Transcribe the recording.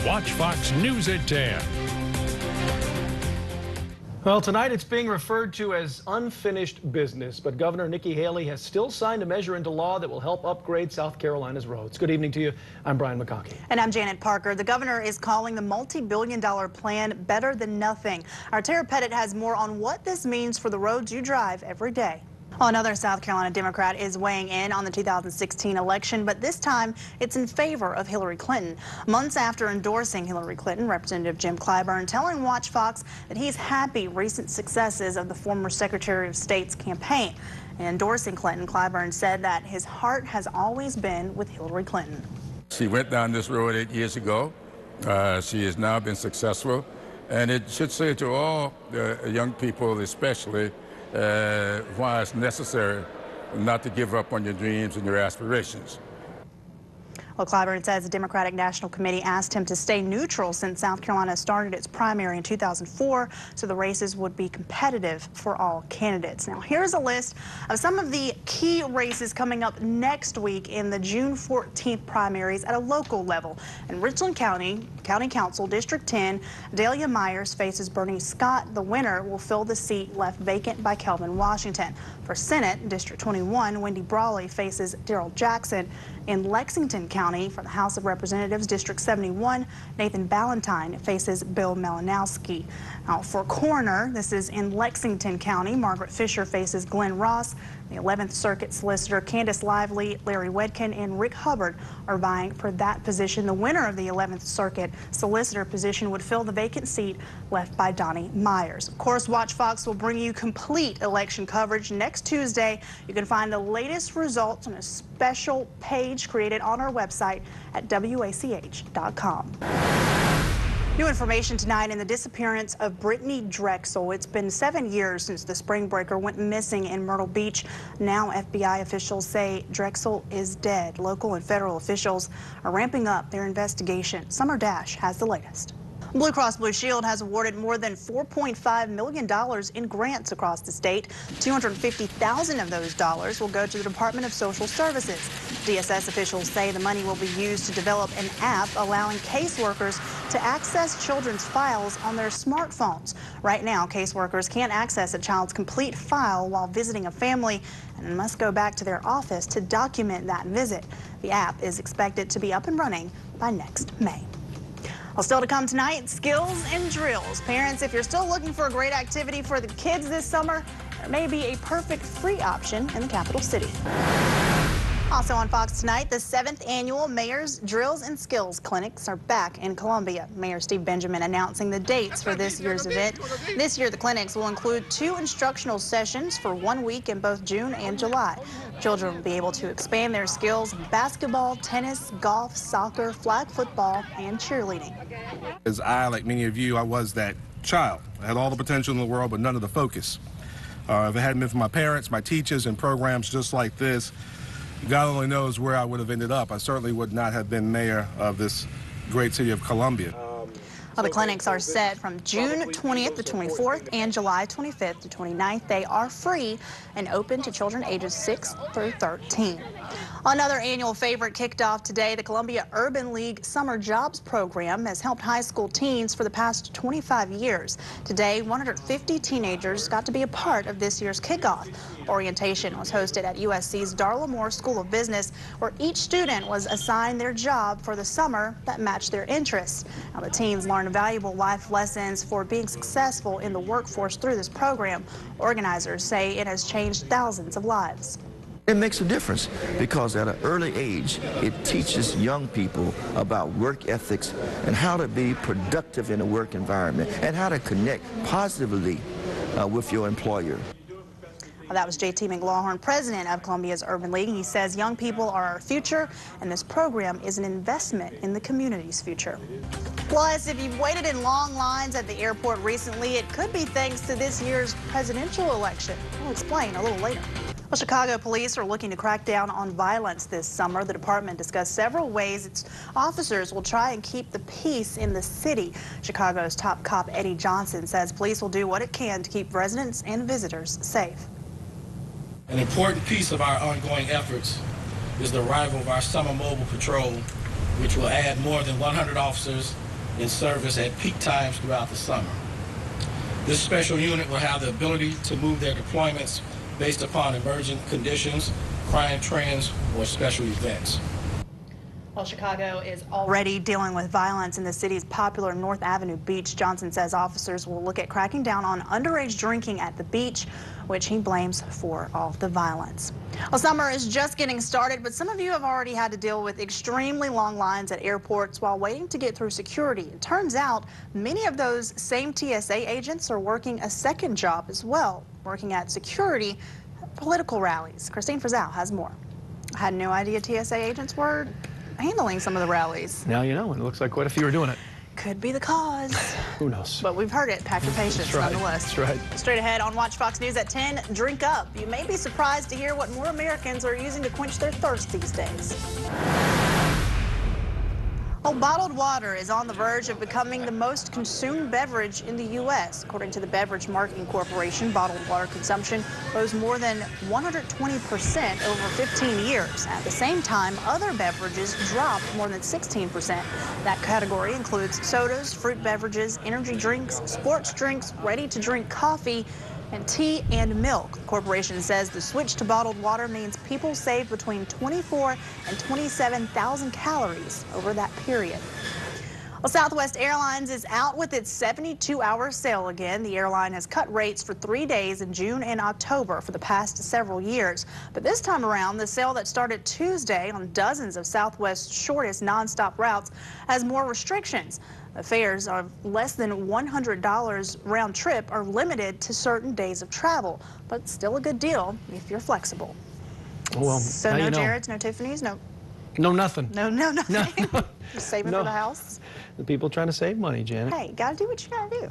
Watch Fox News at 10. Well, tonight it's being referred to as unfinished business, but Governor Nikki Haley has still signed a measure into law that will help upgrade South Carolina's roads. Good evening to you. I'm Brian McConkey. And I'm Janet Parker. The governor is calling the multi-billion-dollar plan better than nothing. Our Tara Pettit has more on what this means for the roads you drive every day. Well, another South Carolina Democrat is weighing in on the 2016 election, but this time it's in favor of Hillary Clinton. Months after endorsing Hillary Clinton, Representative Jim Clyburn telling Watch Fox that he's happy recent successes of the former Secretary of State's campaign. In endorsing Clinton, Clyburn said that his heart has always been with Hillary Clinton. She went down this road 8 years ago. She has now been successful, and it should say to all the young people especially why it's necessary not to give up on your dreams and your aspirations. Well, Clyburn says the Democratic National Committee asked him to stay neutral since South Carolina started its primary in 2004, so the races would be competitive for all candidates. Now, here's a list of some of the key races coming up next week in the June 14th primaries at a local level. In Richland County, County Council, District 10, Dahlia Myers faces Bernie Scott. The winner will fill the seat left vacant by Kelvin Washington. For Senate, District 21, Wendy Brawley faces Daryl Jackson. In Lexington County, for the House of Representatives, District 71, Nathan Ballantyne faces Bill Malinowski. Now, for coroner, this is in Lexington County, Margaret Fisher faces Glenn Ross. The 11th Circuit Solicitor Candace Lively, Larry Wedkin, and Rick Hubbard are vying for that position. The winner of the 11th Circuit Solicitor position would fill the vacant seat left by Donnie Myers. Of course, Watch Fox will bring you complete election coverage next Tuesday. You can find the latest results on a special page created on our website at wach.com. New information tonight in the disappearance of Brittany Drexel. It's been 7 years since the spring breaker went missing in Myrtle Beach. Now FBI officials say Drexel is dead. Local and federal officials are ramping up their investigation. Summer Dash has the latest. Blue Cross Blue Shield has awarded more than $4.5 million in grants across the state. $250,000 of those dollars will go to the Department of Social Services. DSS officials say the money will be used to develop an app allowing caseworkers to access children's files on their smartphones. Right now, caseworkers can't access a child's complete file while visiting a family and must go back to their office to document that visit. The app is expected to be up and running by next May. Well, still to come tonight, skills and drills. Parents, if you're still looking for a great activity for the kids this summer, there may be a perfect free option in the capital city. Also on Fox tonight, the 7th annual Mayor's Drills and Skills Clinics are back in Columbia. Mayor Steve Benjamin announcing the dates for this year's event. This year, the clinics will include 2 instructional sessions for 1 week in both June and July. Children will be able to expand their skills in basketball, tennis, golf, soccer, flag football, and cheerleading. As like many of you, I was that child. I had all the potential in the world, but none of the focus. If it hadn't been for my parents, my teachers, and programs just like this, God only knows where I would have ended up. I certainly would not have been mayor of this great city of Columbia. Well, the clinics are set from June 20th to 24th and July 25th to 29th. They are free and open to children ages 6 through 13. Another annual favorite kicked off today. The Columbia Urban League Summer Jobs Program has helped high school teens for the past 25 years. Today, 150 teenagers got to be a part of this year's kickoff. Orientation was hosted at USC's Darla Moore School of Business, where each student was assigned their job for the summer that matched their interests. Now, the teens learned valuable life lessons for being successful in the workforce through this program. Organizers say it has changed thousands of lives. It makes a difference because at an early age, it teaches young people about work ethics and how to be productive in a work environment and how to connect positively with your employer. Well, that was J.T. McLaughlin, president of Columbia's Urban League. He says young people are our future, and this program is an investment in the community's future. Plus, if you've waited in long lines at the airport recently, it could be thanks to this year's presidential election. We'll explain a little later. Well, Chicago police are looking to crack down on violence this summer. The department discussed several ways its officers will try and keep the peace in the city. Chicago's top cop Eddie Johnson says police will do what it can to keep residents and visitors safe. An important piece of our ongoing efforts is the arrival of our summer mobile patrol, which will add more than 100 officers in service at peak times throughout the summer. This special unit will have the ability to move their deployments based upon emergent conditions, crime trends, or special events. Well, Chicago is already dealing with violence in the city's popular North Avenue beach. Johnson says officers will look at cracking down on underage drinking at the beach, which he blames for all the violence. Well, summer is just getting started, but some of you have already had to deal with extremely long lines at airports while waiting to get through security. It turns out many of those same TSA agents are working a second job as well, working at security political rallies. Christine Frizzell has more. I had no idea TSA agents were handling some of the rallies. Now you know, and it looks like quite a few are doing it. Could be the cause. Who knows? But we've heard it. Pack your patience, nonetheless. That's right. Straight ahead on Watch Fox News at 10, Drink Up. You may be surprised to hear what more Americans are using to quench their thirst these days. Oh, bottled water is on the verge of becoming the most consumed beverage in the U.S. According to the Beverage Marketing Corporation, bottled water consumption rose more than 120% over 15 years. At the same time, other beverages dropped more than 16%. That category includes sodas, fruit beverages, energy drinks, sports drinks, ready-to-drink coffee, and tea and milk. The corporation says the switch to bottled water means people save between 24 and 27,000 calories over that period. Well, Southwest Airlines is out with its 72-hour sale again. The airline has cut rates for 3 days in June and October for the past several years. But this time around, the sale that started Tuesday on dozens of Southwest's shortest nonstop routes has more restrictions. The fares of less than $100 round trip are limited to certain days of travel, but still a good deal if you're flexible. Well, so no Jared's, no Tiffany's, no nothing. No, nothing. No. Just saving for the house. The people trying to save money, Janet. Hey, gotta do what you gotta do.